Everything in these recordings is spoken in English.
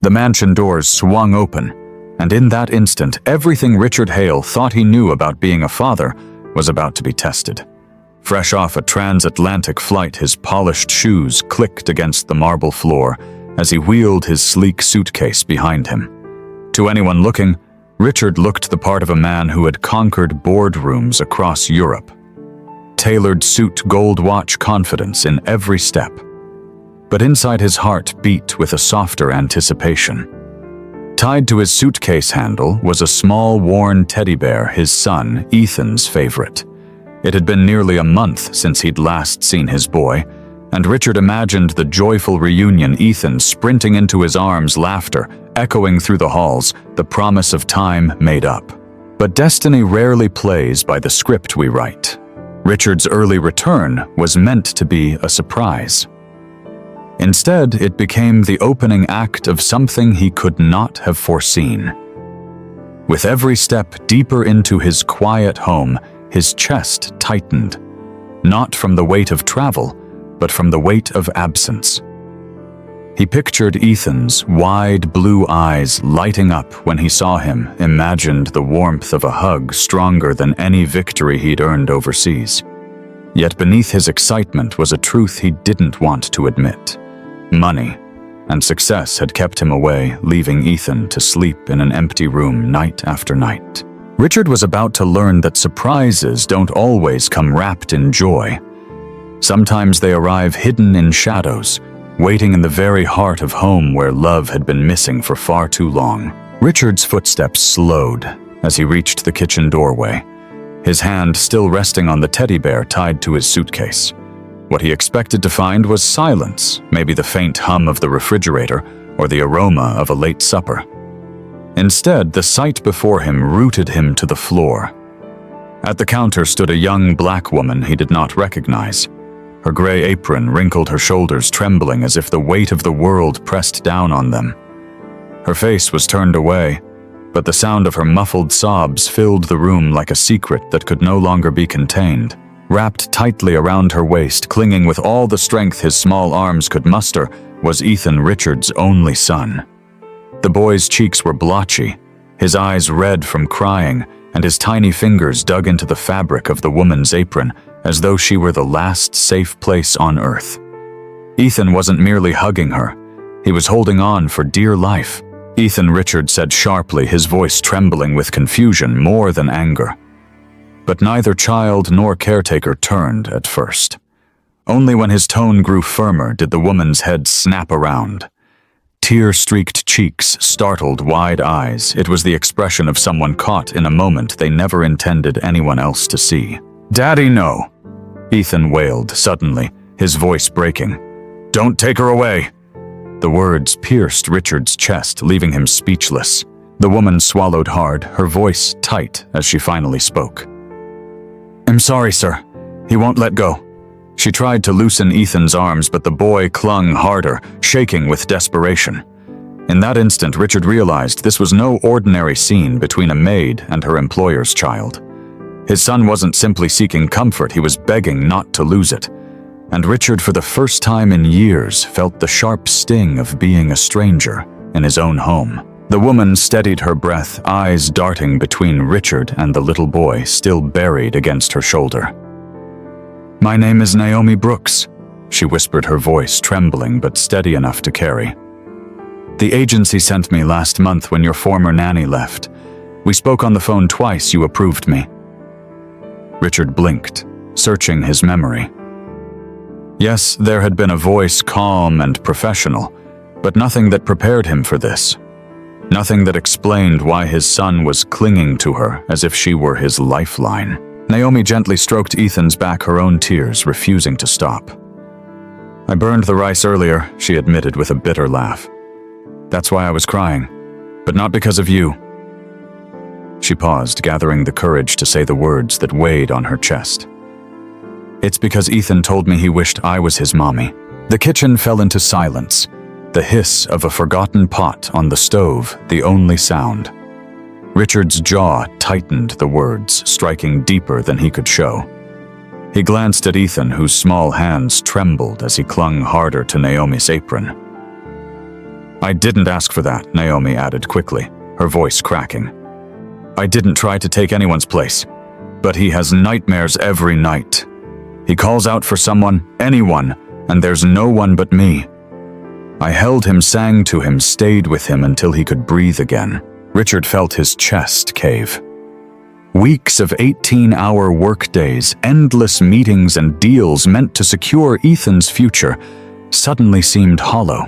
The mansion doors swung open, and in that instant, everything Richard Hale thought he knew about being a father was about to be tested. Fresh off a transatlantic flight, his polished shoes clicked against the marble floor as he wheeled his sleek suitcase behind him. To anyone looking, Richard looked the part of a man who had conquered boardrooms across Europe. Tailored suit, gold watch, confidence in every step. But inside his heart beat with a softer anticipation. Tied to his suitcase handle was a small, worn teddy bear, his son, Ethan's favorite. It had been nearly a month since he'd last seen his boy, and Richard imagined the joyful reunion, Ethan sprinting into his arms, laughter echoing through the halls, the promise of time made up. But destiny rarely plays by the script we write. Richard's early return was meant to be a surprise. Instead, it became the opening act of something he could not have foreseen. With every step deeper into his quiet home, his chest tightened, not from the weight of travel, but from the weight of absence. He pictured Ethan's wide blue eyes lighting up when he saw him, imagined the warmth of a hug stronger than any victory he'd earned overseas. Yet beneath his excitement was a truth he didn't want to admit. Money and success had kept him away, leaving Ethan to sleep in an empty room night after night. Richard was about to learn that surprises don't always come wrapped in joy. Sometimes they arrive hidden in shadows, waiting in the very heart of home where love had been missing for far too long. Richard's footsteps slowed as he reached the kitchen doorway, his hand still resting on the teddy bear tied to his suitcase. What he expected to find was silence, maybe the faint hum of the refrigerator or the aroma of a late supper. Instead, the sight before him rooted him to the floor. At the counter stood a young black woman he did not recognize. Her gray apron wrinkled her shoulders, trembling as if the weight of the world pressed down on them. Her face was turned away, but the sound of her muffled sobs filled the room like a secret that could no longer be contained. Wrapped tightly around her waist, clinging with all the strength his small arms could muster, was Ethan, Richard's only son. The boy's cheeks were blotchy, his eyes red from crying, and his tiny fingers dug into the fabric of the woman's apron, as though she were the last safe place on earth. Ethan wasn't merely hugging her, he was holding on for dear life. "Ethan," Richard said sharply, his voice trembling with confusion more than anger. But neither child nor caretaker turned at first. Only when his tone grew firmer did the woman's head snap around. Tear-streaked cheeks, startled wide eyes. It was the expression of someone caught in a moment they never intended anyone else to see. "Daddy, no," Ethan wailed suddenly, his voice breaking. "Don't take her away." The words pierced Richard's chest, leaving him speechless. The woman swallowed hard, her voice tight as she finally spoke. "I'm sorry, sir. He won't let go." She tried to loosen Ethan's arms, but the boy clung harder, shaking with desperation. In that instant, Richard realized this was no ordinary scene between a maid and her employer's child. His son wasn't simply seeking comfort, he was begging not to lose it. And Richard, for the first time in years, felt the sharp sting of being a stranger in his own home. The woman steadied her breath, eyes darting between Richard and the little boy still buried against her shoulder. "My name is Naomi Brooks," she whispered, her voice trembling but steady enough to carry. "The agency sent me last month when your former nanny left. We spoke on the phone twice, you approved me." Richard blinked, searching his memory. Yes, there had been a voice calm and professional, but nothing that prepared him for this. Nothing that explained why his son was clinging to her as if she were his lifeline. Naomi gently stroked Ethan's back, her own tears refusing to stop. "I burned the rice earlier," she admitted with a bitter laugh. "That's why I was crying, but not because of you." She paused, gathering the courage to say the words that weighed on her chest. "It's because Ethan told me he wished I was his mommy." The kitchen fell into silence, the hiss of a forgotten pot on the stove the only sound. Richard's jaw tightened, the words striking deeper than he could show. He glanced at Ethan, whose small hands trembled as he clung harder to Naomi's apron. "I didn't ask for that," Naomi added quickly, her voice cracking. "I didn't try to take anyone's place, but he has nightmares every night. He calls out for someone, anyone, and there's no one but me. I held him, sang to him, stayed with him until he could breathe again." Richard felt his chest cave. Weeks of 18-hour workdays, endless meetings and deals meant to secure Ethan's future suddenly seemed hollow.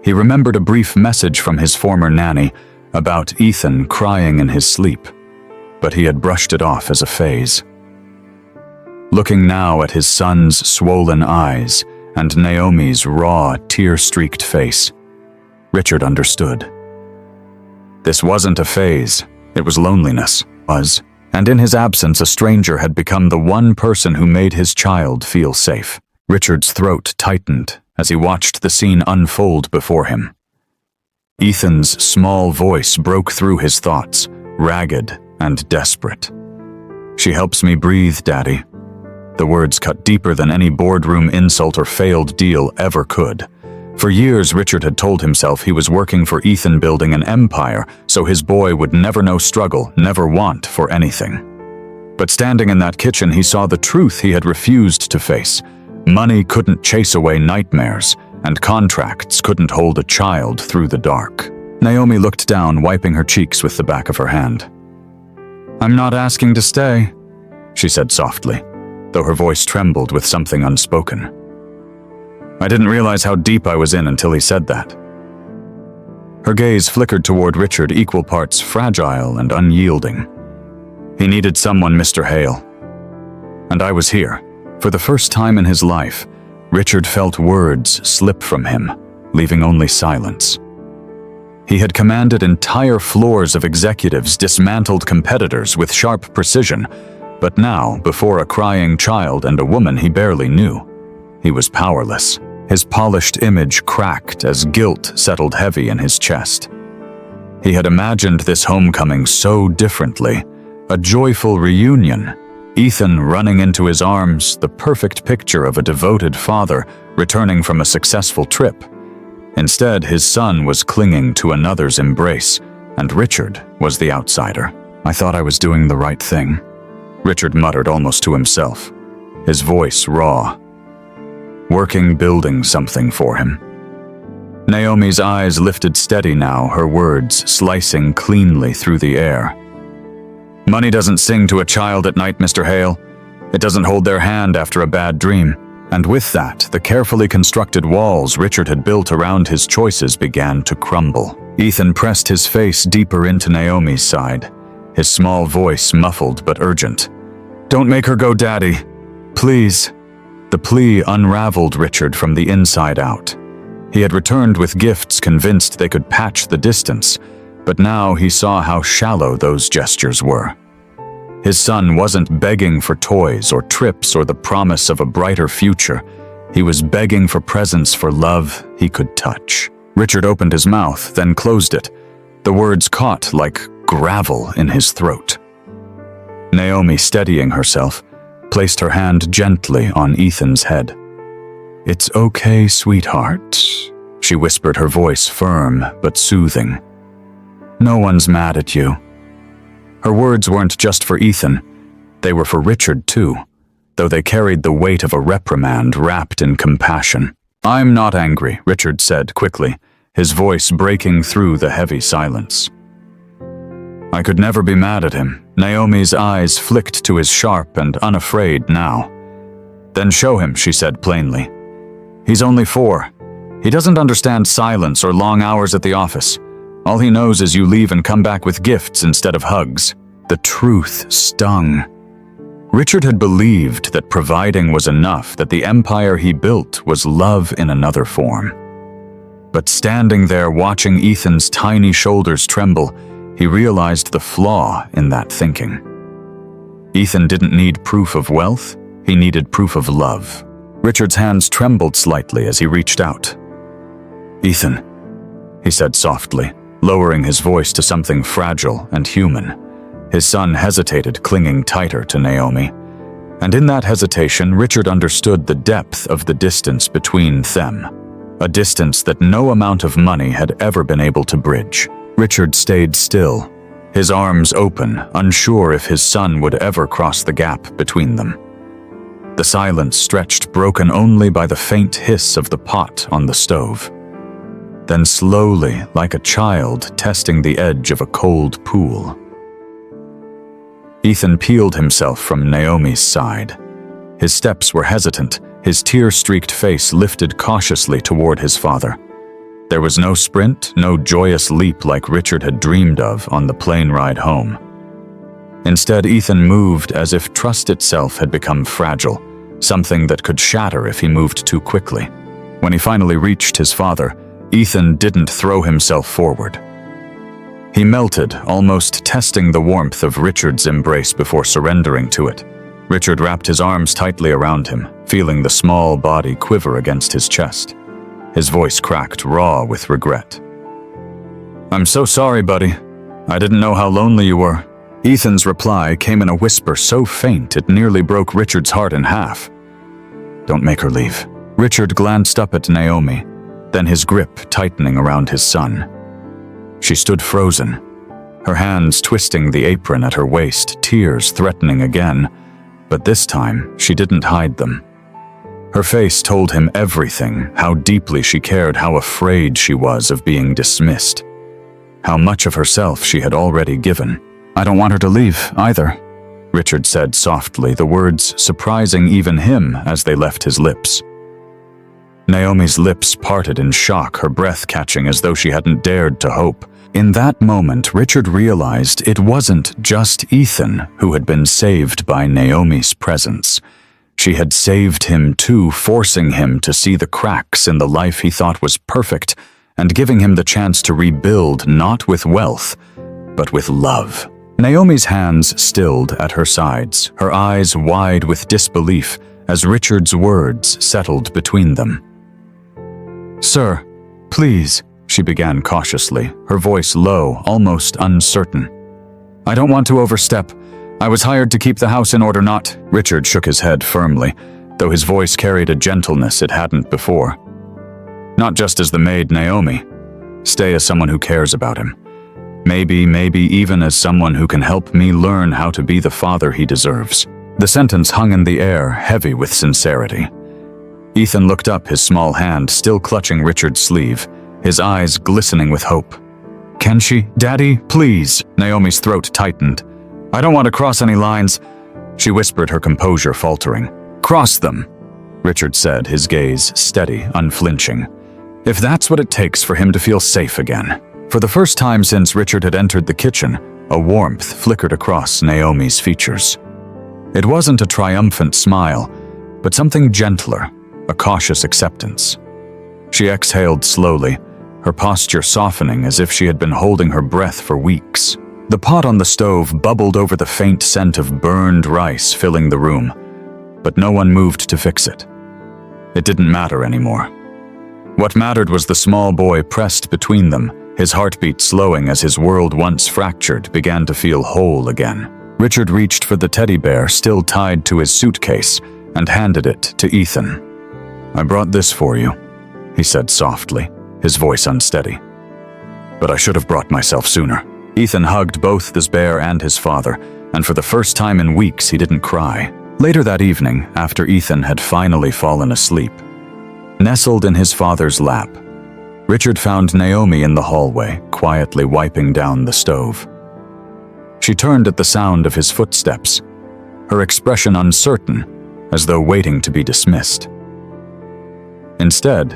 He remembered a brief message from his former nanny about Ethan crying in his sleep, but he had brushed it off as a phase. Looking now at his son's swollen eyes and Naomi's raw, tear-streaked face, Richard understood. This wasn't a phase, it was loneliness, and in his absence a stranger had become the one person who made his child feel safe. Richard's throat tightened as he watched the scene unfold before him. Ethan's small voice broke through his thoughts, ragged and desperate. "She helps me breathe, Daddy." The words cut deeper than any boardroom insult or failed deal ever could. For years, Richard had told himself he was working for Ethan, building an empire, so his boy would never know struggle, never want for anything. But standing in that kitchen, he saw the truth he had refused to face. Money couldn't chase away nightmares, and contracts couldn't hold a child through the dark. Naomi looked down, wiping her cheeks with the back of her hand. "I'm not asking to stay," she said softly, though her voice trembled with something unspoken. "I didn't realize how deep I was in until he said that." Her gaze flickered toward Richard, equal parts fragile and unyielding. "He needed someone, Mr. Hale. And I was here." For the first time in his life, Richard felt words slip from him, leaving only silence. He had commanded entire floors of executives, dismantled competitors with sharp precision, but now, before a crying child and a woman he barely knew, he was powerless. His polished image cracked as guilt settled heavy in his chest. He had imagined this homecoming so differently, a joyful reunion, Ethan running into his arms, the perfect picture of a devoted father returning from a successful trip. Instead, his son was clinging to another's embrace, and Richard was the outsider. "I thought I was doing the right thing," Richard muttered almost to himself, his voice raw. Working, building something for him. Naomi's eyes lifted steady now, her words slicing cleanly through the air. "Money doesn't sing to a child at night, Mr. Hale. It doesn't hold their hand after a bad dream." And with that, the carefully constructed walls Richard had built around his choices began to crumble. Ethan pressed his face deeper into Naomi's side, his small voice muffled but urgent. "Don't make her go, Daddy. Please." The plea unraveled Richard from the inside out. He had returned with gifts, convinced they could patch the distance, but now he saw how shallow those gestures were. His son wasn't begging for toys or trips or the promise of a brighter future. He was begging for presents, for love he could touch. Richard opened his mouth, then closed it. The words caught like gravel in his throat. Naomi, steadying herself, placed her hand gently on Ethan's head. "It's okay, sweetheart," she whispered, her voice firm but soothing. "No one's mad at you." Her words weren't just for Ethan, they were for Richard too, though they carried the weight of a reprimand wrapped in compassion. "I'm not angry," Richard said quickly, his voice breaking through the heavy silence. "I could never be mad at him." Naomi's eyes flicked to his sharp and unafraid now. "Then show him," she said plainly. "He's only 4. He doesn't understand silence or long hours at the office. All he knows is you leave and come back with gifts instead of hugs." The truth stung. Richard had believed that providing was enough, that the empire he built was love in another form. But standing there watching Ethan's tiny shoulders tremble, he realized the flaw in that thinking. Ethan didn't need proof of wealth, he needed proof of love. Richard's hands trembled slightly as he reached out. "Ethan," he said softly, lowering his voice to something fragile and human. His son hesitated, clinging tighter to Naomi. And in that hesitation, Richard understood the depth of the distance between them. a distance that no amount of money had ever been able to bridge. Richard stayed still, his arms open, unsure if his son would ever cross the gap between them. The silence stretched, broken only by the faint hiss of the pot on the stove. Then slowly, like a child testing the edge of a cold pool, Ethan peeled himself from Naomi's side. His steps were hesitant, his tear-streaked face lifted cautiously toward his father. There was no sprint, no joyous leap like Richard had dreamed of on the plane ride home. Instead, Ethan moved as if trust itself had become fragile, something that could shatter if he moved too quickly. When he finally reached his father, Ethan didn't throw himself forward. He melted, almost testing the warmth of Richard's embrace before surrendering to it. Richard wrapped his arms tightly around him, feeling the small body quiver against his chest. His voice cracked, raw with regret. "I'm so sorry, buddy. I didn't know how lonely you were." Ethan's reply came in a whisper so faint it nearly broke Richard's heart in half. "Don't make her leave." Richard glanced up at Naomi, then his grip tightening around his son. She stood frozen, her hands twisting the apron at her waist, tears threatening again, but this time she didn't hide them. Her face told him everything, how deeply she cared, how afraid she was of being dismissed, how much of herself she had already given. "I don't want her to leave, either," Richard said softly, the words surprising even him as they left his lips. Naomi's lips parted in shock, her breath catching as though she hadn't dared to hope. In that moment, Richard realized it wasn't just Ethan who had been saved by Naomi's presence. She had saved him too, forcing him to see the cracks in the life he thought was perfect and giving him the chance to rebuild not with wealth, but with love. Naomi's hands stilled at her sides, her eyes wide with disbelief as Richard's words settled between them. "Sir, please," she began cautiously, her voice low, almost uncertain. "I don't want to overstep. I was hired to keep the house in order, not—" Richard shook his head firmly, though his voice carried a gentleness it hadn't before. "Not just as the maid, Naomi. Stay as someone who cares about him. Maybe even as someone who can help me learn how to be the father he deserves." The sentence hung in the air, heavy with sincerity. Ethan looked up, his small hand still clutching Richard's sleeve, his eyes glistening with hope. "Can she? Daddy, please." Naomi's throat tightened. "I don't want to cross any lines," she whispered, her composure faltering. "Cross them," Richard said, his gaze steady, unflinching. "If that's what it takes for him to feel safe again." For the first time since Richard had entered the kitchen, a warmth flickered across Naomi's features. It wasn't a triumphant smile, but something gentler, a cautious acceptance. She exhaled slowly, her posture softening as if she had been holding her breath for weeks. The pot on the stove bubbled over, the faint scent of burned rice filling the room, but no one moved to fix it. It didn't matter anymore. What mattered was the small boy pressed between them, his heartbeat slowing as his world once fractured began to feel whole again. Richard reached for the teddy bear still tied to his suitcase and handed it to Ethan. "I brought this for you," he said softly, his voice unsteady. "But I should have brought myself sooner." Ethan hugged both the bear and his father, and for the first time in weeks he didn't cry. Later that evening, after Ethan had finally fallen asleep, nestled in his father's lap, Richard found Naomi in the hallway, quietly wiping down the stove. She turned at the sound of his footsteps, her expression uncertain, as though waiting to be dismissed. Instead,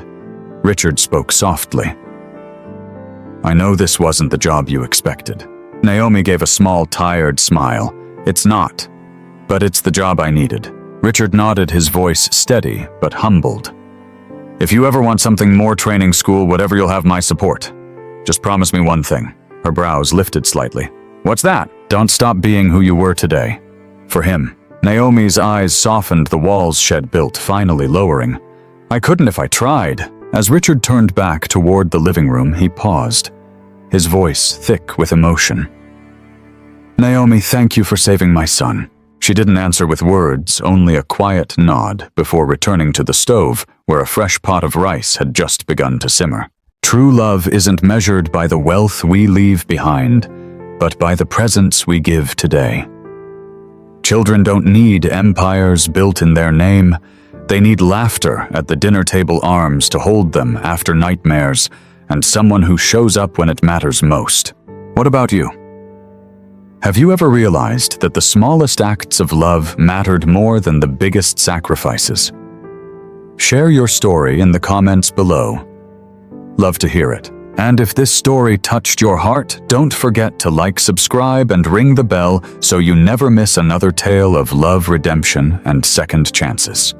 Richard spoke softly. "I know this wasn't the job you expected." Naomi gave a small, tired smile. "It's not, but it's the job I needed." Richard nodded, his voice steady but humbled. "If you ever want something more, training school, whatever, you'll have my support. Just promise me one thing." Her brows lifted slightly. "What's that?" "Don't stop being who you were today." For him. Naomi's eyes softened, the walls she'd built finally lowering. "I couldn't if I tried." As Richard turned back toward the living room, he paused, his voice thick with emotion. "Naomi, thank you for saving my son." She didn't answer with words, only a quiet nod before returning to the stove where a fresh pot of rice had just begun to simmer. True love isn't measured by the wealth we leave behind, but by the presence we give today. Children don't need empires built in their name. They need laughter at the dinner table arms to hold them after nightmares, and someone who shows up when it matters most. What about you? Have you ever realized that the smallest acts of love mattered more than the biggest sacrifices? Share your story in the comments below. Love to hear it. And if this story touched your heart, don't forget to like, subscribe, and ring the bell so you never miss another tale of love, redemption, and second chances.